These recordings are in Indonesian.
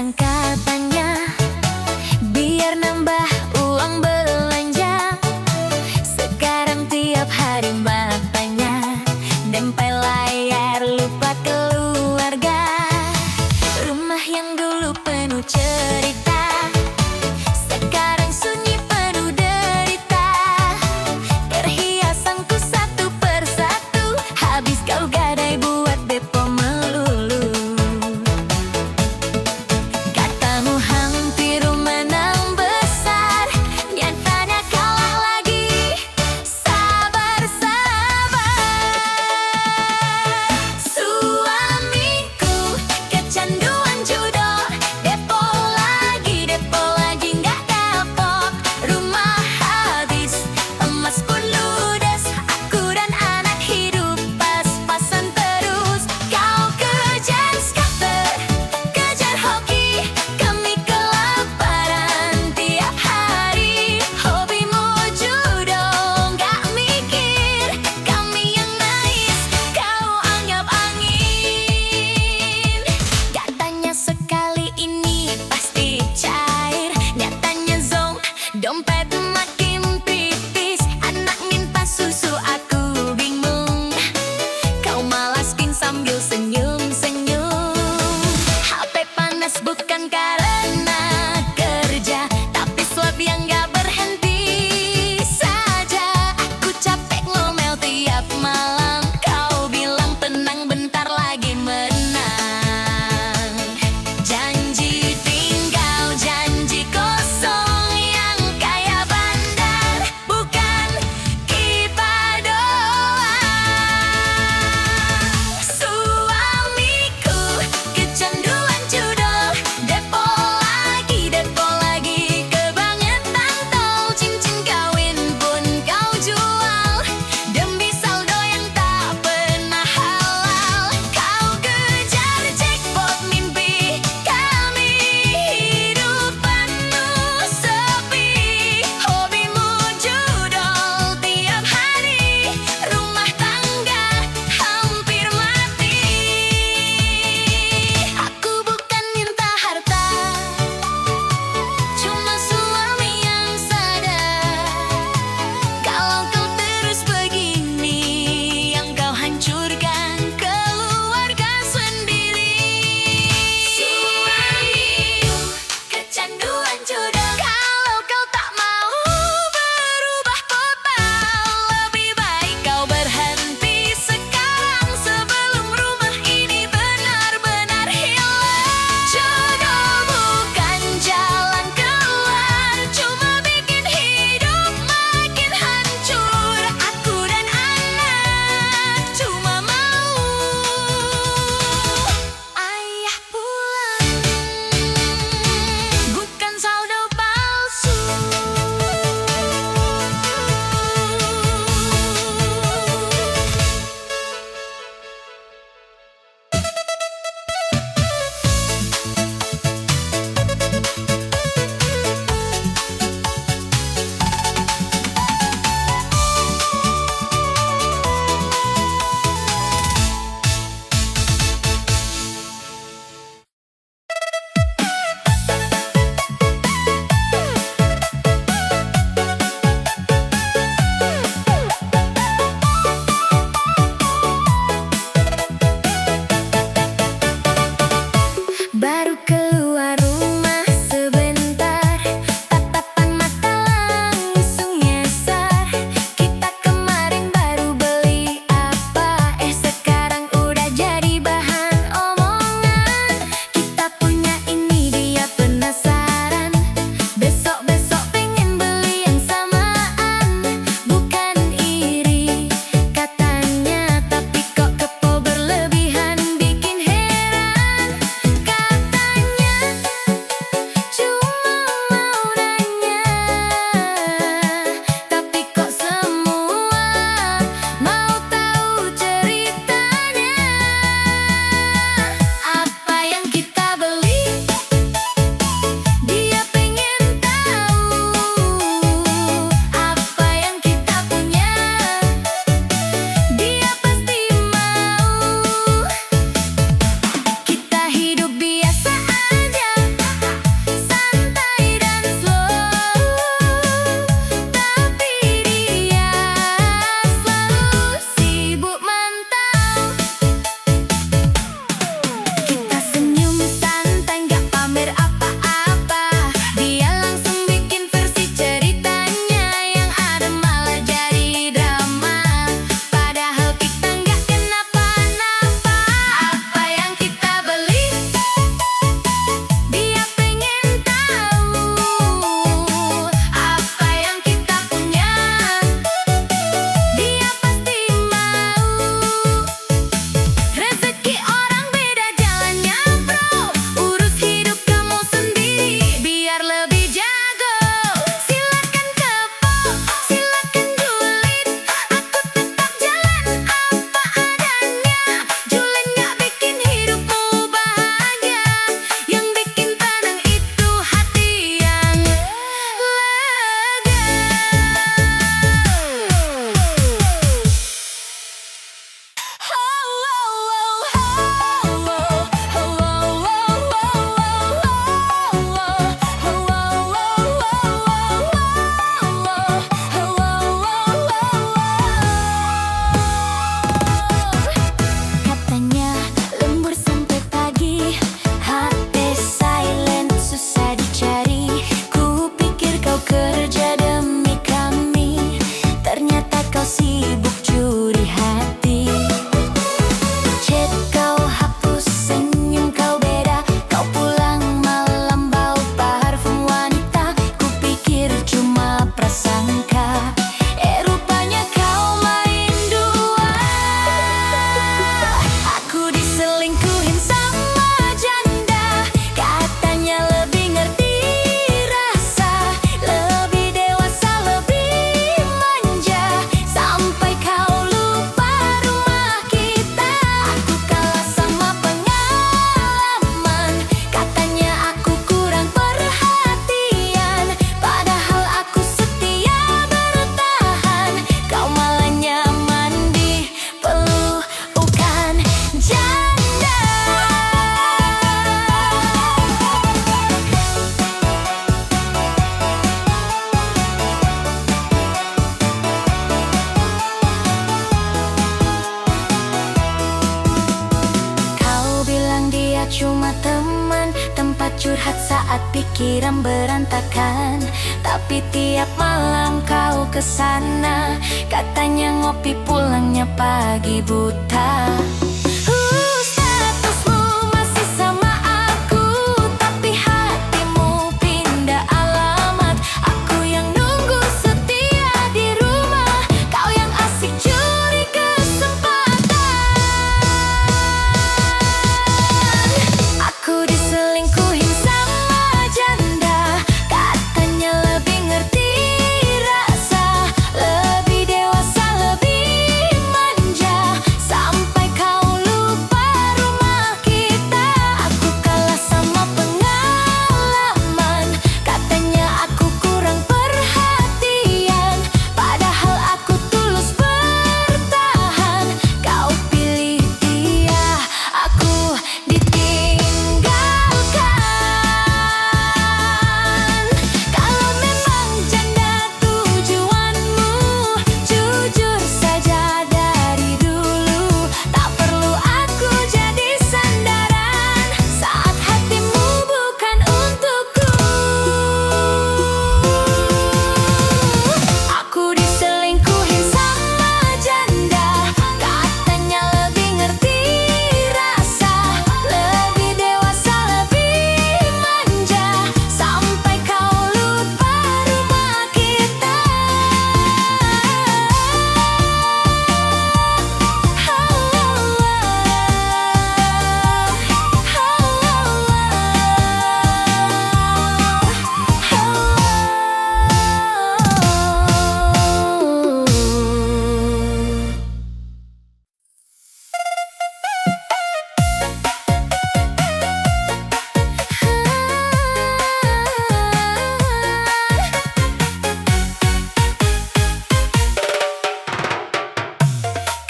pasang katanya biar nambah uang belanja. Sekarang tiap hari matanya nempel layar, lupa keluarga. Rumah yang dulu penuh cerita sekarang sunyi penuh derita. Perhiasanku satu persatu habis kau gadai buat depo melulu. Katamu cuma teman, tempat curhat saat pikiran berantakan. Tapi tiap malam kau kesana, katanya ngopi pulangnya pagi buta. Statusmu masih sama aku, tapi hatimu pindah alamat. Aku yang nunggu setia di rumah, kau yang asik curi kesempatan. Aku diselingkuhin sama janda, katanya lebih ngerti rasa, lebih dewasa, lebih manja. Sampai kau lupa rumah kita, aku kalah sama pengalaman. Katanya aku kurang perhatian, padahal aku tulus bertahan. Kau pilih dia, aku ditinggalkan. Kalau memang janda tujuanmu, jujur saja dari dulu. Tak perlu aku jadi sandaran saat hatimu bukan untukku. Aku diselingkuhin sama janda, katanya lebih ngerti rasa, lebih dewasa, lebih manja. Sampai kau lupa rumah kita.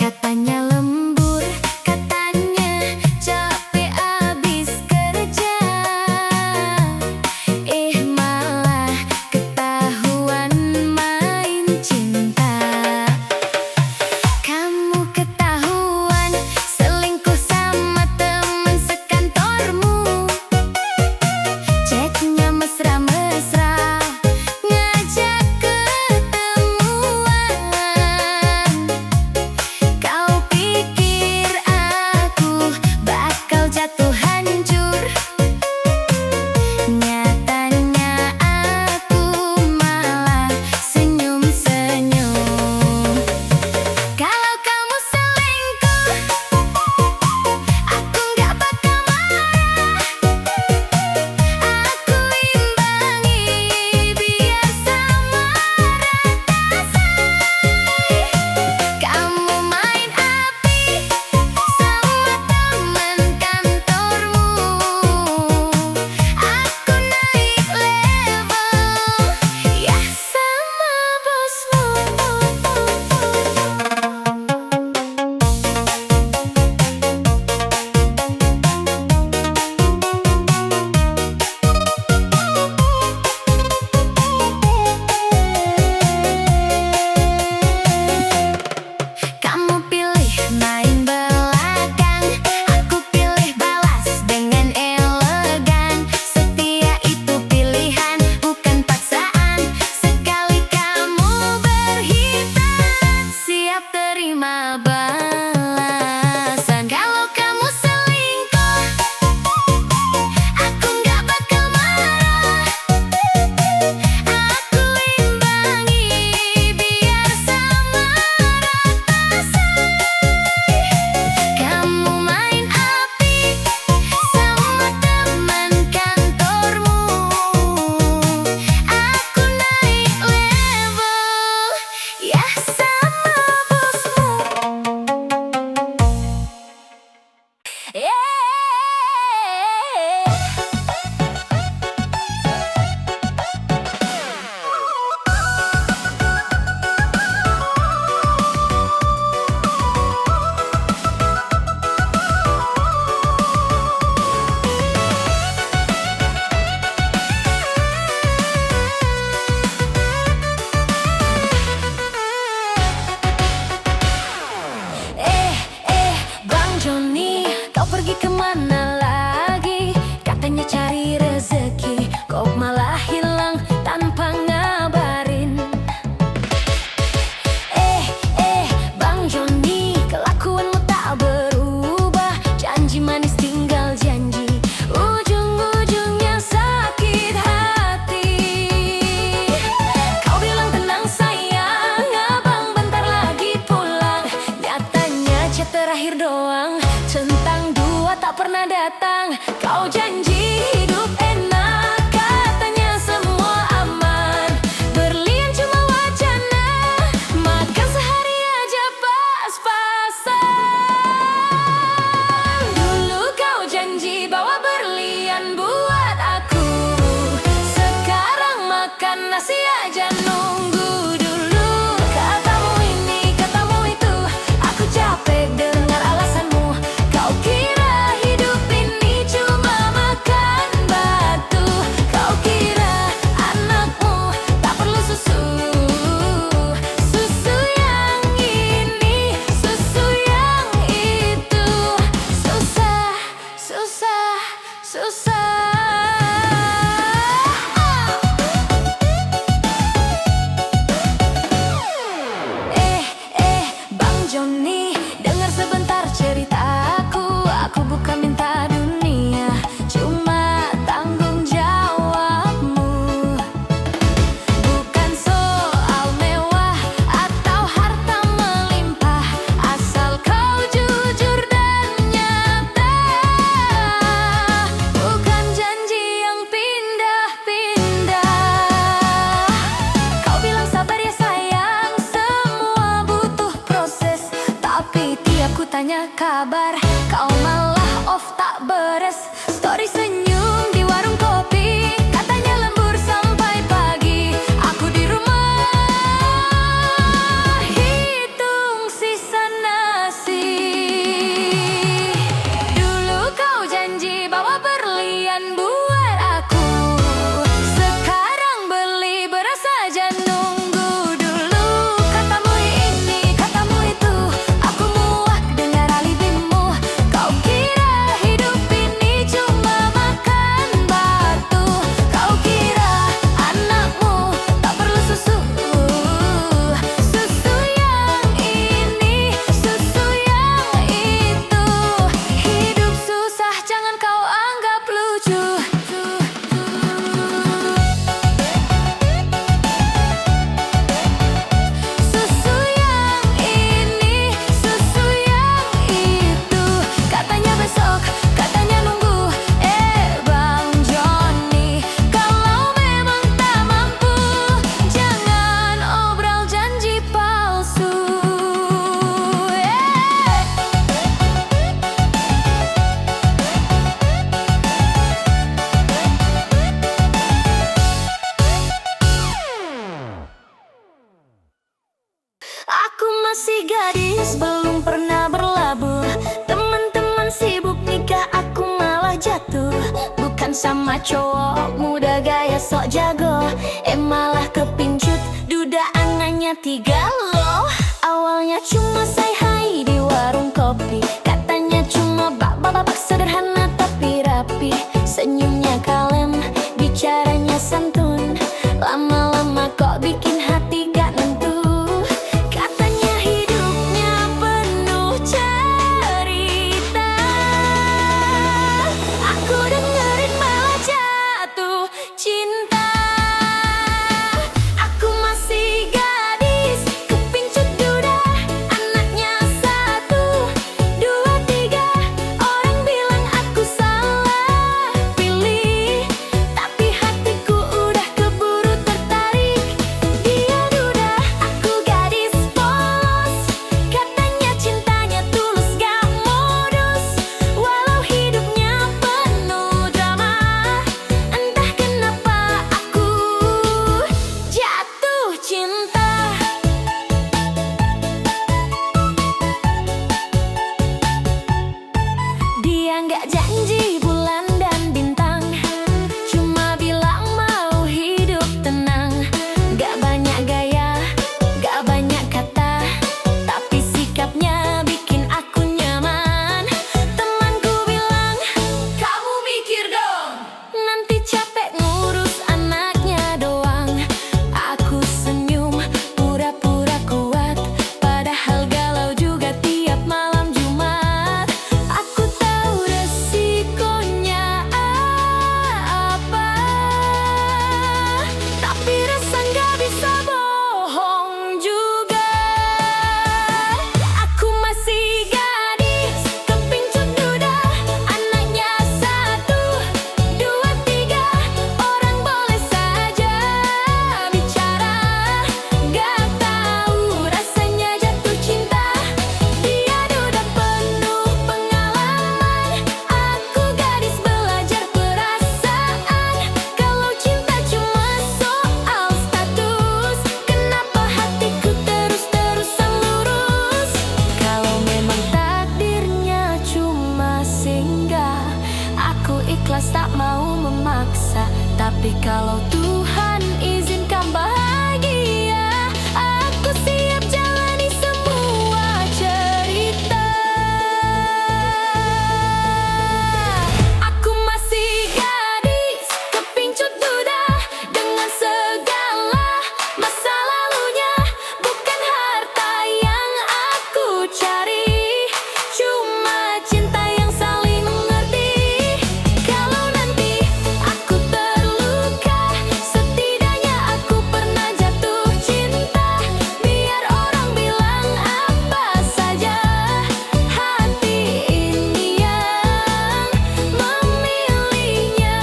Katanya lembur, katanya capek abis kerja. Malah ketahuan main cinta. Kamu ketahuan selingkuh sama temen sekantormu. Chatnya mesra-mesra, ngajak ketemuan. Kau pikir aku bakal jatuh hancur, nyatanya aku malah senyum-senyum. Kalau kamu selingkuh, aku gak bakal marah. Aku imbangi biar sama rata, say. Kamu main api sama temen kantormu, aku naik level ya sama bosmu. Kamu pilih main belakang, aku pilih balas dengan elegan. Setia itu pilihan, bukan paksaan. Sekali kamu berhitan, siap terima balasan. Kalau kamu selingkuh, aku gak bakal marah. Aku imbangi biar sama rata, say. Kamu main api sama teman kantormu, aku naik level ya sama bosmu. Bang Joni, kau pergi kemana lagi? chat terakhir doang. Centang dua tak pernah datang. Kau janji hidup enak, katanya semua aman. Berlian cuma wacana, makan sehari aja pas-pasan. Dulu kau janji bawa berlian buat aku, sekarang makan nasi aja nunggu. Johnny, dengar sebentar ceritaku. Aku bukan minta dunia, cuma tanggung jawabmu. Bukan soal mewah atau harta melimpah, asal kau jujur dan nyata. Bukan janji yang pindah-pindah. Kau bilang sabar ya sayang, semua butuh proses. Tapi tiap ku tanya kabar, kau malah off tak beres. Story senyum di warung kopi, katanya lembur sampai pagi. Aku di rumah hitung sisa nasi. Dulu kau janji bawa berlian buat aku, sekarang beli beras aja nunggu. Dulu katamu ini, katamu itu, aku muak dengar alibimu. Kau kira hidup ini cuma makan batu. Kau kira anakmu tak perlu susu. Susu yang ini, susu yang itu. Hidup susah jangan kau anggap lucu. Susu yang ini, susu yang itu. Katanya besok, katanya nunggu. Bang Johnny, kalau memang tak mampu, jangan obral janji palsu. Aku masih gadis, belum pernah berlabuh. Teman-teman sibuk nikah, aku malah jatuh. Bukan sama cowok muda gaya sok jago, malah kepincut, duda anaknya 3 loh. Awalnya cuma say hi di warung kopi, katanya cuma babak sederhana tapi rapi. Senyumnya kalem, bicaranya santun, lama-lama kok bikin hati gak nentu. Katanya hidupnya penuh cerita, aku dengerin malah jatuh cinta. Aku masih gadis, Tapi kalau Tuhan izinkan bahagia, aku siap jalani semua cerita. Aku masih gadis, kepincut duda, dengan segala masa lalunya. Bukan harta yang aku cari, cuma cinta yang saling mengerti. Kalau nanti aku terluka, setidaknya aku pernah jatuh cinta. Biar orang bilang apa saja, hati ini yang memilihnya.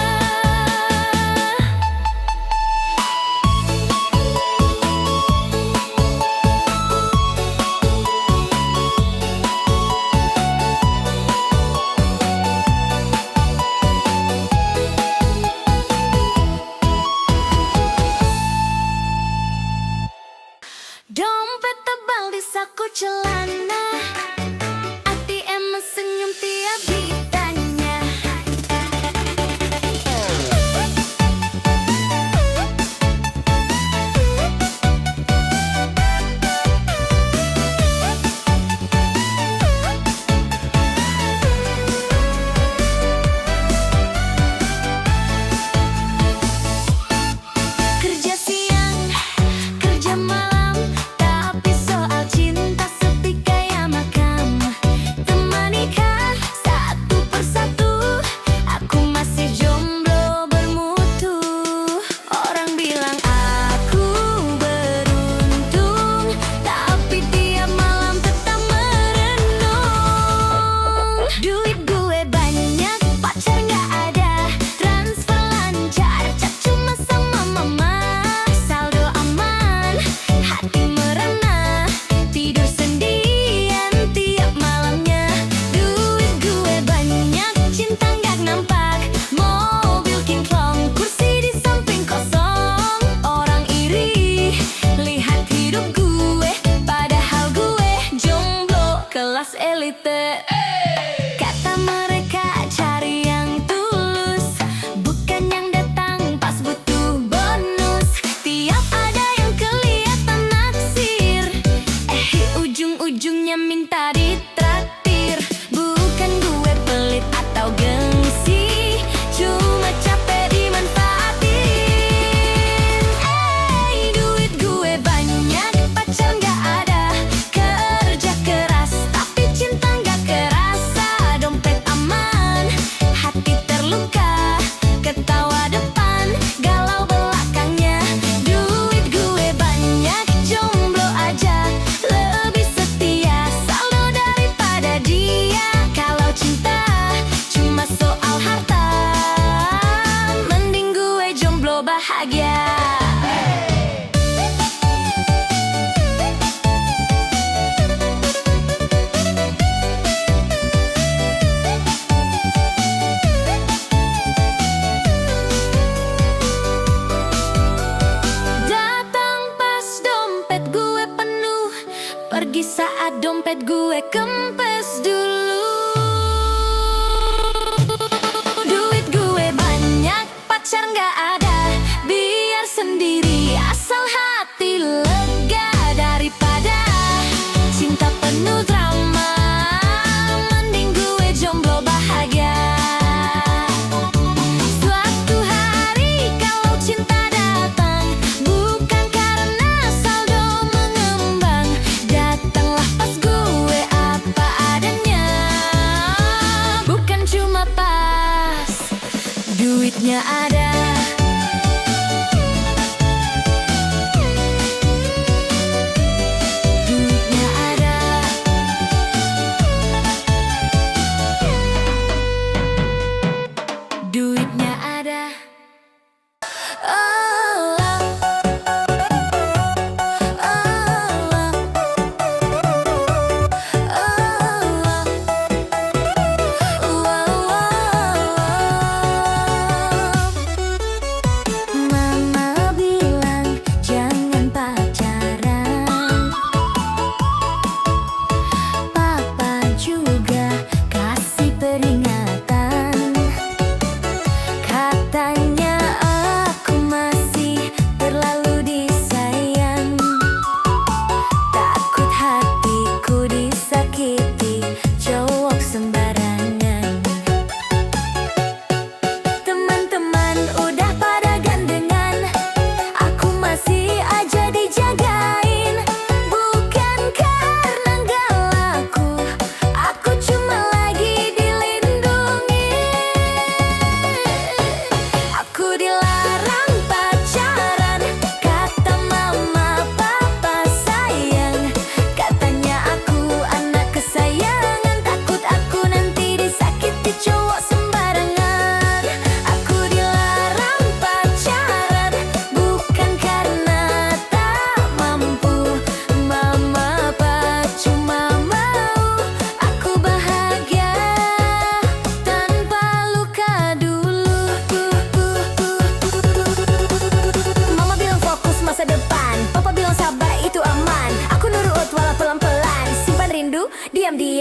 Dompet tebal di saku celana, ATM senyum tiap ditanya. Kerja siang, kerja malam, tapi soal cinta sepi kayak makam. Teman nikah satu persatu, aku masih jomblo bermutu. Orang bilang aku beruntung, tapi tiap malam tetap merenung. Duit gue banyak, pacar nggak ada, transfer lancar, chat cuma sama mama. Saldo aman, hati merana, tidur sendirian tiap malamnya. Duit gue banyak, cinta nggak nampak, mobil kinclong, kursi di samping kosong. Orang iri, lihat hidup gue, padahal gue jomblo kelas elite. Kata mereka cari yang tulus, bukan yang datang pas butuh bonus. Tiap ada yang kelihatan naksir, ujung-ujungnya minta ditraktir. Bukan gue pelit atau gengsi, cuma capek dimanfaatin. Duit gue banyak, pacar nggak ada, kerja keras tapi cinta nggak kerasa. Dompet aman, hati terluka, ketawa depan, galau belakangnya. Duit gue banyak, jomblo aja, lebih setia saldo daripada dia. Kalau cinta cuma soal harta, mending gue jomblo bahagia. Datang pas dompet gue penuh, pergi saat dompet gue kempes dulu. Duit gue banyak, pacar nggak ada, biar sendiri asal hati lega. Daripada cinta penuh drama, mending gue jomblo bahagia. Suatu hari kalau cinta datang, bukan karena saldo mengembang, datanglah pas gue apa adanya, bukan cuma pas duitnya ada. Duitnya ada. Duitnya ada. Allah, Allah, Allah, Allah.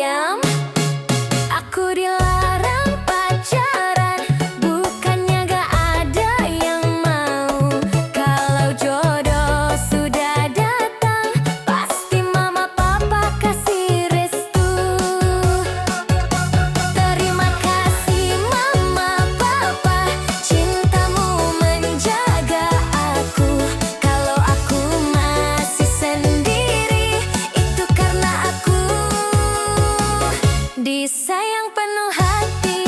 sayang. Aku dilarang pacaran, bukannya gak ada yang mau. Kalau jodoh sudah datang, pasti mama papa kasih restu. Terima kasih mama papa, cintamu menjaga aku. Kalau aku masih sendiri, itu karena aku disayang penuh hati.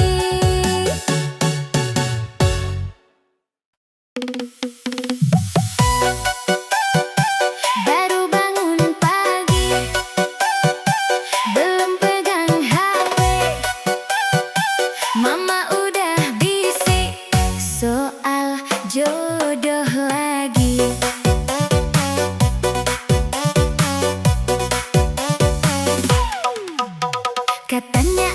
Baru bangun pagi, belum pegang HP, mama udah bisik soal jodoh lagi. Katanya